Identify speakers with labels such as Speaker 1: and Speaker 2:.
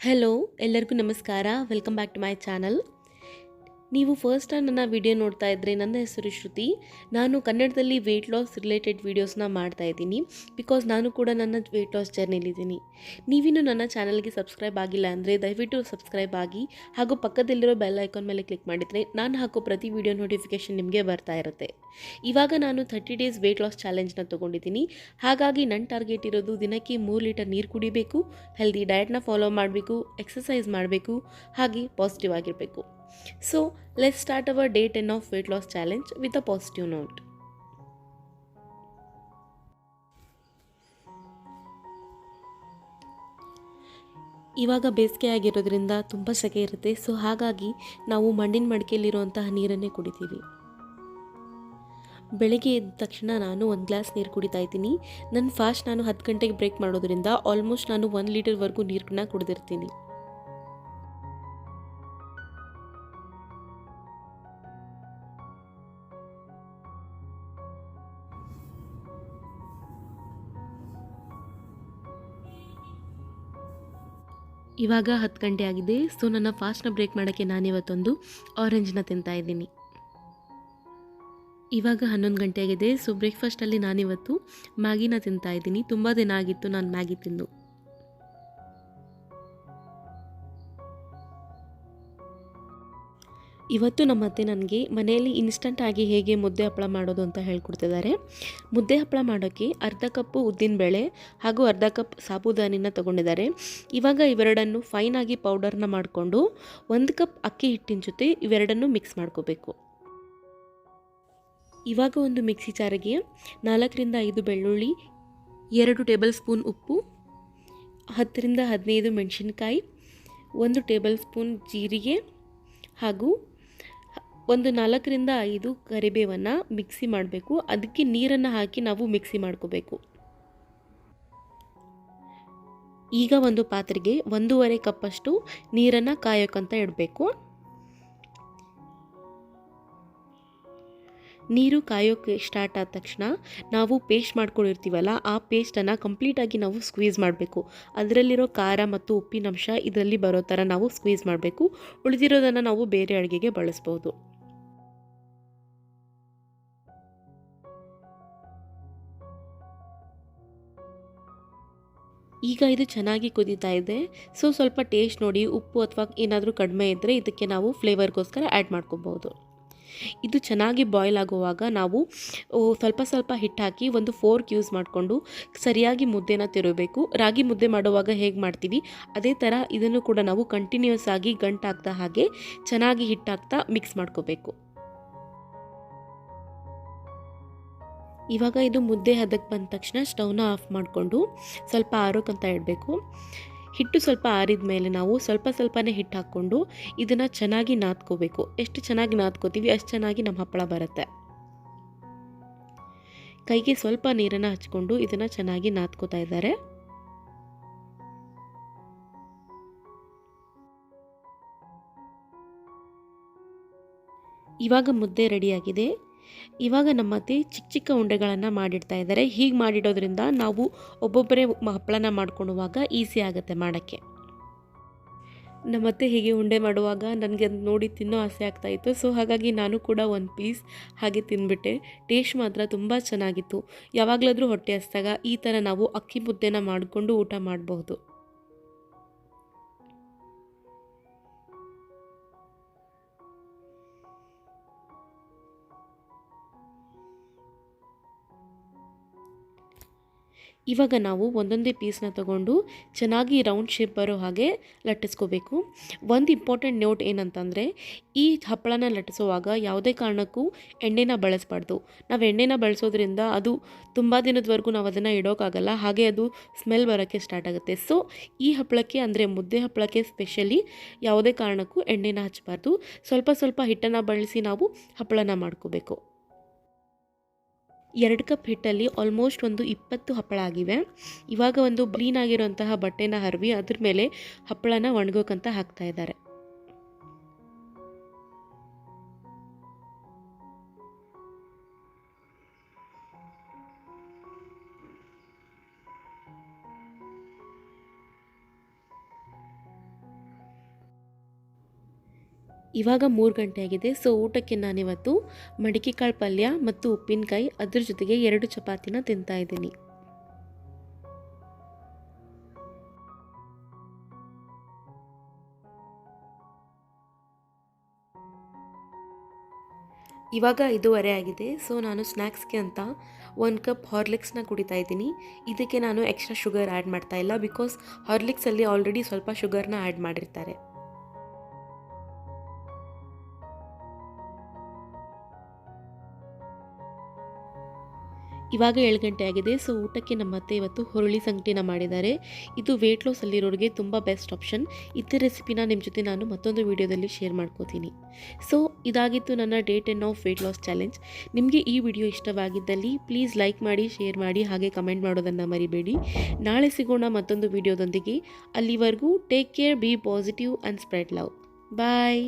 Speaker 1: Hello ಎಲ್ಲರಿಗೂ ನಮಸ್ಕಾರ. Welcome back to my channel. ನೀವು ಫಸ್ಟ್ ಟೈಮ್ ನನ್ನ ವಿಡಿಯೋ ನೋಡ್ತಾ ಇದ್ದರೆ ನನ್ನ ಹೆಸರು ಶ್ರುತಿ. ನಾನು ಕನ್ನಡದಲ್ಲಿ ವೆಯ್ಟ್ ಲಾಸ್ ರಿಲೇಟೆಡ್ ವೀಡಿಯೋಸ್ನ ಮಾಡ್ತಾ ಇದ್ದೀನಿ. ಬಿಕಾಸ್ ನಾನು ಕೂಡ ನನ್ನ ವೆಯ್ಟ್ ಲಾಸ್ ಜರ್ನಿಲಿದ್ದೀನಿ. ನೀವಿನ್ನೂ ನನ್ನ ಚಾನಲ್ಗೆ ಸಬ್ಸ್ಕ್ರೈಬ್ ಆಗಿಲ್ಲ ಅಂದರೆ ದಯವಿಟ್ಟು ಸಬ್ಸ್ಕ್ರೈಬ್ ಆಗಿ ಹಾಗೂ ಪಕ್ಕದಲ್ಲಿರೋ ಬೆಲ್ ಐಕಾನ್ ಮೇಲೆ ಕ್ಲಿಕ್ ಮಾಡಿದರೆ ನಾನು ಹಾಕೋ ಪ್ರತಿ ವಿಡಿಯೋ ನೋಟಿಫಿಕೇಷನ್ ನಿಮಗೆ ಬರ್ತಾ ಇರುತ್ತೆ. ಇವಾಗ ನಾನು 30 ಡೇಸ್ ವೆಯ್ಟ್ ಲಾಸ್ ಚಾಲೆಂಜ್ನ ತೊಗೊಂಡಿದ್ದೀನಿ. ಹಾಗಾಗಿ ನನ್ನ ಟಾರ್ಗೆಟ್ ಇರೋದು ದಿನಕ್ಕೆ 3 ಲೀಟರ್ ನೀರು ಕುಡಿಬೇಕು, ಹೆಲ್ದಿ ಡಯಟ್ನ ಫಾಲೋ ಮಾಡಬೇಕು, ಎಕ್ಸಸೈಸ್ ಮಾಡಬೇಕು, ಹಾಗೆ ಪಾಸಿಟಿವ್ ಆಗಿರಬೇಕು. So let's start our day 10 of weight loss challenge with a positive note. ಇವಾಗ ಬೇಸಿಗೆ ಆಗಿರೋದ್ರಿಂದ ತುಂಬ ಸೆಕೆ ಇರುತ್ತೆ. ಸೊ ಹಾಗಾಗಿ ನಾವು ಮಣ್ಣಿನ ಮಡಿಕೆಯಲ್ಲಿರುವಂತಹ ನೀರನ್ನೇ ಕುಡಿತೀವಿ. ಬೆಳಗ್ಗೆ ಎದ್ದ ತಕ್ಷಣ ನಾನು 1 ಗ್ಲಾಸ್ ನೀರು ಕುಡಿತಾ ಇದ್ದೀನಿ. ನನ್ನ ಫಾಸ್ಟ್ ನಾನು 10 ಗಂಟೆಗೆ ಬ್ರೇಕ್ ಮಾಡೋದ್ರಿಂದ ಆಲ್ಮೋಸ್ಟ್ ನಾನು 1 ಲೀಟರ್ವರೆಗೂ ನೀರನ್ನ ಕುಡಿದಿರ್ತೀನಿ. ಇವಾಗ 10 ಗಂಟೆ ಆಗಿದೆ. ಸೊ ನನ್ನ ಫಾಸ್ಟ್ನ ಬ್ರೇಕ್ ಮಾಡೋಕ್ಕೆ ನಾನಿವತ್ತೊಂದು ಆರೆಂಜ್ನ ತಿಂತಾ ಇದ್ದೀನಿ. ಇವಾಗ 11 ಗಂಟೆ ಆಗಿದೆ. ಸೊ ಬ್ರೇಕ್ಫಾಸ್ಟಲ್ಲಿ ನಾನಿವತ್ತು ಮ್ಯಾಗಿನ ತಿಂತಾ ಇದ್ದೀನಿ. ತುಂಬ ದಿನ ಆಗಿತ್ತು ನಾನು ಮ್ಯಾಗಿ ತಿಂದು. ಇವತ್ತು ನಮ್ಮ ಅತ್ತೆ ನನಗೆ ಮನೆಯಲ್ಲಿ ಇನ್ಸ್ಟಂಟಾಗಿ ಹೇಗೆ ಮುದ್ದೆ ಹಪ್ಪಳ ಮಾಡೋದು ಅಂತ ಹೇಳ್ಕೊಡ್ತಿದ್ದಾರೆ. ಮುದ್ದೆ ಹಪ್ಪಳ ಮಾಡೋಕ್ಕೆ ಅರ್ಧ ಕಪ್ಪು ಉದ್ದಿನಬೇಳೆ ಹಾಗೂ ಅರ್ಧ ಕಪ್ ಸಾಬುದಾನಿನ ತೊಗೊಂಡಿದ್ದಾರೆ. ಇವಾಗ ಇವೆರಡನ್ನು ಫೈನಾಗಿ ಪೌಡರ್ನ ಮಾಡಿಕೊಂಡು 1 ಕಪ್ ಅಕ್ಕಿ ಹಿಟ್ಟಿನ ಜೊತೆ ಇವೆರಡನ್ನು ಮಿಕ್ಸ್ ಮಾಡ್ಕೋಬೇಕು. ಇವಾಗ ಒಂದು ಮಿಕ್ಸಿ ಜಾರಿಗೆ 4 ರಿಂದ 5 ಬೆಳ್ಳುಳ್ಳಿ, 2 ಟೇಬಲ್ ಸ್ಪೂನ್ ಉಪ್ಪು, 10 ರಿಂದ 15 ಮೆಣಸಿನಕಾಯಿ, 1 ಟೇಬಲ್ ಸ್ಪೂನ್ ಜೀರಿಗೆ ಹಾಗೂ ಒಂದು 4 ರಿಂದ 5 ಕರಿಬೇವನ್ನು ಮಿಕ್ಸಿ ಮಾಡಬೇಕು. ಅದಕ್ಕೆ ನೀರನ್ನು ಹಾಕಿ ನಾವು ಮಿಕ್ಸಿ ಮಾಡ್ಕೋಬೇಕು. ಈಗ ಒಂದು ಪಾತ್ರೆಗೆ 1.5 ಕಪ್ಪಷ್ಟು ನೀರನ್ನು ಕಾಯೋಕ್ಕಂತ ಇಡಬೇಕು. ನೀರು ಕಾಯೋಕ್ಕೆ ಸ್ಟಾರ್ಟ್ ಆದ ತಕ್ಷಣ ನಾವು ಪೇಸ್ಟ್ ಮಾಡ್ಕೊಂಡಿರ್ತೀವಲ್ಲ, ಆ ಪೇಸ್ಟನ್ನು ಕಂಪ್ಲೀಟಾಗಿ ನಾವು ಸ್ಕ್ವೀಸ್ ಮಾಡಬೇಕು. ಅದರಲ್ಲಿರೋ ಖಾರ ಮತ್ತು ಉಪ್ಪಿನಂಶ ಇದರಲ್ಲಿ ಬರೋ ಥರ ನಾವು ಸ್ಕ್ವೀಸ್ ಮಾಡಬೇಕು. ಉಳಿದಿರೋದನ್ನು ನಾವು ಬೇರೆ ಅಡುಗೆಗೆ ಬಳಸ್ಬೋದು. ಈಗ ಇದು ಚೆನ್ನಾಗಿ ಕುದೀತಾ ಇದೆ. ಸೊ ಸ್ವಲ್ಪ ಟೇಸ್ಟ್ ನೋಡಿ, ಉಪ್ಪು ಅಥವಾ ಏನಾದರೂ ಕಡಿಮೆ ಇದ್ದರೆ ಇದಕ್ಕೆ ನಾವು ಫ್ಲೇವರ್ಗೋಸ್ಕರ ಆ್ಯಡ್ ಮಾಡ್ಕೋಬೋದು. ಇದು ಚೆನ್ನಾಗಿ ಬಾಯ್ಲ್ ಆಗುವಾಗ ನಾವು ಸ್ವಲ್ಪ ಹಿಟ್ಟು ಹಾಕಿ ಒಂದು ಫೋರ್ಕ್ ಯೂಸ್ ಮಾಡಿಕೊಂಡು ಸರಿಯಾಗಿ ಮುದ್ದೆನ ತಿರುಗಬೇಕು. ರಾಗಿ ಮುದ್ದೆ ಮಾಡುವಾಗ ಹೇಗೆ ಮಾಡ್ತೀವಿ ಅದೇ ಥರ ಇದನ್ನು ಕೂಡ ನಾವು ಕಂಟಿನ್ಯೂಸ್ ಆಗಿ ಗಂಟಾಗ್ತಾ ಹಾಗೆ ಚೆನ್ನಾಗಿ ಹಿಟ್ಟಾಗ್ತಾ ಮಿಕ್ಸ್ ಮಾಡ್ಕೋಬೇಕು. ಇವಾಗ ಇದು ಮುದ್ದೆ ಹದಕ್ಕೆ ಬಂದ ತಕ್ಷಣ ಸ್ಟವ್ನ ಆಫ್ ಮಾಡಿಕೊಂಡು ಸ್ವಲ್ಪ ಆರೋಕ್ಕಂತ ಇಡಬೇಕು. ಹಿಟ್ಟು ಸ್ವಲ್ಪ ಆರಿದ ಮೇಲೆ ನಾವು ಸ್ವಲ್ಪನೇ ಹಿಟ್ಟು ಹಾಕ್ಕೊಂಡು ಇದನ್ನು ಚೆನ್ನಾಗಿ ನಾದ್ಕೋಬೇಕು. ಎಷ್ಟು ಚೆನ್ನಾಗಿ ನಾದ್ಕೋತೀವಿ ಅಷ್ಟು ಚೆನ್ನಾಗಿ ನಮ್ಮ ಹಪ್ಪಳ ಬರುತ್ತೆ. ಕೈಗೆ ಸ್ವಲ್ಪ ನೀರನ್ನು ಹಚ್ಕೊಂಡು ಇದನ್ನು ಚೆನ್ನಾಗಿ ನಾದ್ಕೋತಾ ಇದ್ದಾರೆ. ಇವಾಗ ಮುದ್ದೆ ರೆಡಿಯಾಗಿದೆ. ಇವಾಗ ನಮ್ಮ ಅತ್ತೆ ಚಿಕ್ಕ ಉಂಡೆಗಳನ್ನು ಮಾಡಿಡ್ತಾ ಇದ್ದಾರೆ. ಹೀಗೆ ಮಾಡಿಡೋದ್ರಿಂದ ನಾವು ಒಬ್ಬೊಬ್ಬರೇ ಹಪ್ಪಳನ ಮಾಡ್ಕೊಳ್ಳುವಾಗ ಈಸಿ ಆಗುತ್ತೆ ಮಾಡೋಕ್ಕೆ. ನಮ್ಮತ್ತೆ ಹೀಗೆ ಉಂಡೆ ಮಾಡುವಾಗ ನನಗೆ ಅದು ನೋಡಿ ತಿನ್ನೋ ಆಸೆ ಆಗ್ತಾಯಿತ್ತು. ಸೊ ಹಾಗಾಗಿ ನಾನು ಕೂಡ ಒಂದು ಪೀಸ್ ಹಾಗೆ ತಿಂದ್ಬಿಟ್ಟೆ. ಟೇಸ್ಟ್ ಮಾತ್ರ ತುಂಬ ಚೆನ್ನಾಗಿತ್ತು. ಯಾವಾಗಲಾದರೂ ಹೊಟ್ಟೆ ಹಸಿದಾಗ ಈ ಥರ ನಾವು ಅಕ್ಕಿ ಮುದ್ದೆನ ಮಾಡಿಕೊಂಡು ಊಟ ಮಾಡಬಹುದು. ಇವಾಗ ನಾವು ಒಂದೊಂದೇ ಪೀಸ್ನ ತಗೊಂಡು ಚೆನ್ನಾಗಿ ರೌಂಡ್ ಶೇಪ್ ಬರೋ ಹಾಗೆ ಲಟ್ಟಿಸ್ಕೋಬೇಕು. ಒಂದು ಇಂಪಾರ್ಟೆಂಟ್ ನೋಟ್ ಏನಂತಂದರೆ, ಈ ಹಪ್ಪಳನ ಲಟ್ಟಿಸುವಾಗ ಯಾವುದೇ ಕಾರಣಕ್ಕೂ ಎಣ್ಣೆನ ಬಳಸಬಾರ್ದು. ನಾವು ಎಣ್ಣೆನ ಬಳಸೋದ್ರಿಂದ ಅದು ತುಂಬ ದಿನದವರೆಗೂ ನಾವು ಅದನ್ನು ಇಡೋಕ್ಕಾಗಲ್ಲ, ಹಾಗೆ ಅದು ಸ್ಮೆಲ್ ಬರೋಕ್ಕೆ ಸ್ಟಾರ್ಟ್ ಆಗುತ್ತೆ. ಸೊ ಈ ಹಪ್ಪಳಕ್ಕೆ ಅಂದರೆ ಮುದ್ದೆ ಹಪ್ಪಳಕ್ಕೆ ಸ್ಪೆಷಲಿ ಯಾವುದೇ ಕಾರಣಕ್ಕೂ ಎಣ್ಣೆನ ಹಚ್ಚಬಾರ್ದು. ಸ್ವಲ್ಪ ಹಿಟ್ಟನ್ನು ಬಳಸಿ ನಾವು ಹಪ್ಪಳನ ಮಾಡ್ಕೋಬೇಕು. 2 ಕಪ್ ಹಿಟ್ಟಲ್ಲಿ ಆಲ್ಮೋಸ್ಟ್ ಒಂದು 20 ಹಪ್ಪಳ ಆಗಿವೆ. ಇವಾಗ ಒಂದು ಕ್ಲೀನ್ ಆಗಿರುವಂತಹ ಬಟ್ಟೆನ ಹರವಿ ಅದ್ರ ಮೇಲೆ ಹಪ್ಪಳನ ಒಣಗೋಕ್ಕಂತ ಹಾಕ್ತಾ ಇದ್ದಾರೆ. ಇವಾಗ 3 ಗಂಟೆ ಆಗಿದೆ. ಸೊ ಊಟಕ್ಕೆ ನಾನಿವತ್ತು ಮಡಿಕೆ ಕಾಳು ಪಲ್ಯ ಮತ್ತು ಉಪ್ಪಿನಕಾಯಿ, ಅದ್ರ ಜೊತೆಗೆ 2 ಚಪಾತಿನ ತಿಂತಾ ಇದ್ದೀನಿ. ಇವಾಗ 5:30 ಆಗಿದೆ. ಸೊ ನಾನು ಸ್ನ್ಯಾಕ್ಸ್ಗೆ ಅಂತ 1 ಕಪ್ ಹಾರ್ಲಿಕ್ಸ್ನ ಕುಡಿತಾ ಇದ್ದೀನಿ. ಇದಕ್ಕೆ ನಾನು ಎಕ್ಸ್ಟ್ರಾ ಶುಗರ್ ಆ್ಯಡ್ ಮಾಡ್ತಾ ಇಲ್ಲ, ಬಿಕಾಸ್ ಹಾರ್ಲಿಕ್ಸಲ್ಲಿ ಆಲ್ರೆಡಿ ಸ್ವಲ್ಪ ಶುಗರ್ನ ಆ್ಯಡ್ ಮಾಡಿರ್ತಾರೆ. ಇವಾಗ 7 ಗಂಟೆ ಆಗಿದೆ. ಸೊ ಊಟಕ್ಕೆ ನಮ್ಮ ಅತ್ತೆ ಇವತ್ತು ಹುರುಳಿ ಸಂಗಟಿನ ಮಾಡಿದ್ದಾರೆ. ಇದು ವೆಯ್ಟ್ ಲಾಸ್ ಅಲ್ಲಿರೋರಿಗೆ ತುಂಬ ಬೆಸ್ಟ್ ಆಪ್ಷನ್. ಇದೇ ರೆಸಿಪಿನ ನಿಮ್ಮ ಜೊತೆ ನಾನು ಮತ್ತೊಂದು ವಿಡಿಯೋದಲ್ಲಿ ಶೇರ್ ಮಾಡ್ಕೋತೀನಿ. ಸೊ ಇದಾಗಿತ್ತು ನನ್ನ day 10 of weight loss challenge. ನಿಮಗೆ ಈ ವಿಡಿಯೋ ಇಷ್ಟವಾಗಿದ್ದಲ್ಲಿ ಪ್ಲೀಸ್ ಲೈಕ್ ಮಾಡಿ, ಶೇರ್ ಮಾಡಿ, ಹಾಗೆ ಕಮೆಂಟ್ ಮಾಡೋದನ್ನು ಮರಿಬೇಡಿ. ನಾಳೆ ಸಿಗೋಣ ಮತ್ತೊಂದು ವಿಡಿಯೋದೊಂದಿಗೆ. ಅಲ್ಲಿವರೆಗೂ take care, be positive and spread love. Bye.